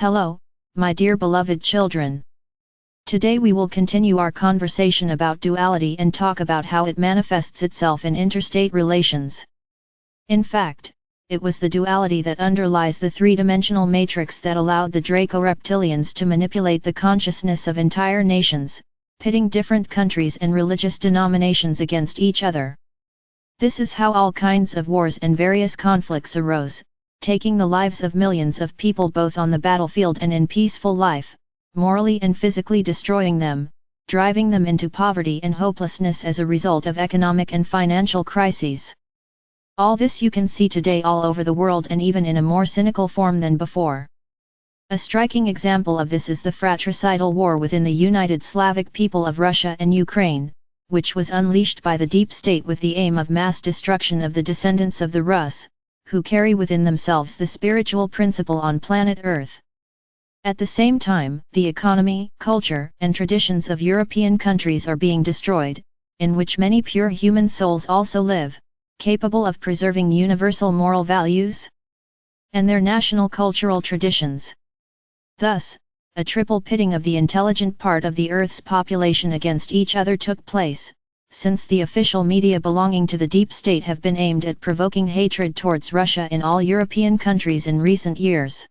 Hello, my dear beloved children. Today we will continue our conversation about duality and talk about how it manifests itself in interstate relations. In fact, it was the duality that underlies the three-dimensional matrix that allowed the Draco-reptilians to manipulate the consciousness of entire nations, pitting different countries and religious denominations against each other. This is how all kinds of wars and various conflicts arose, taking the lives of millions of people both on the battlefield and in peaceful life, morally and physically destroying them, driving them into poverty and hopelessness as a result of economic and financial crises. All this you can see today all over the world and even in a more cynical form than before. A striking example of this is the fratricidal war within the United Slavic people of Russia and Ukraine, which was unleashed by the deep state with the aim of mass destruction of the descendants of the Rus, who carry within themselves the spiritual principle on planet Earth. At the same time, the economy, culture, and traditions of European countries are being destroyed, in which many pure human souls also live, capable of preserving universal moral values and their national cultural traditions. Thus, a triple pitting of the intelligent part of the Earth's population against each other took place, since the official media belonging to the deep state have been aimed at provoking hatred towards Russia in all European countries in recent years.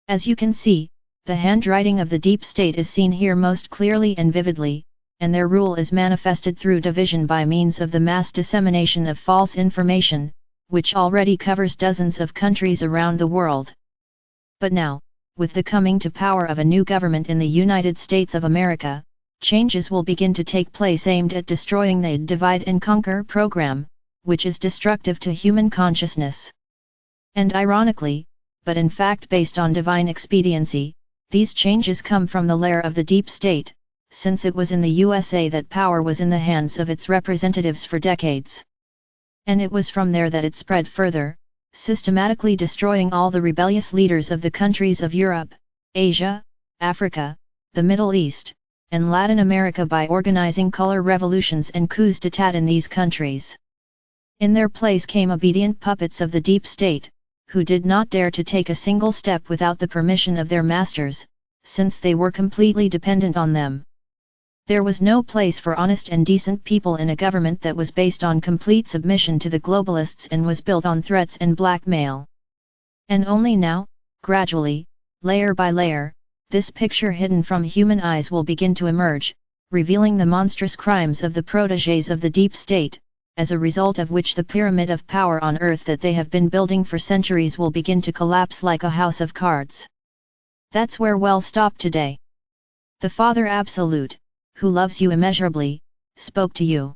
As you can see, the handwriting of the deep state is seen here most clearly and vividly, and their rule is manifested through division by means of the mass dissemination of false information, which already covers dozens of countries around the world. But now, with the coming to power of a new government in the United States of America, changes will begin to take place aimed at destroying the divide and conquer program, which is destructive to human consciousness. And ironically, but in fact based on divine expediency, these changes come from the lair of the deep state, since it was in the USA that power was in the hands of its representatives for decades. And it was from there that it spread further, systematically destroying all the rebellious leaders of the countries of Europe, Asia, Africa, the Middle East, and Latin America by organizing color revolutions and coups d'état in these countries. In their place came obedient puppets of the deep state, who did not dare to take a single step without the permission of their masters, since they were completely dependent on them. There was no place for honest and decent people in a government that was based on complete submission to the globalists and was built on threats and blackmail. And only now, gradually, layer by layer, this picture hidden from human eyes will begin to emerge, revealing the monstrous crimes of the protégés of the deep state, as a result of which the pyramid of power on earth that they have been building for centuries will begin to collapse like a house of cards. That's where we'll stop today. The Father Absolute, who loves you immeasurably, spoke to you.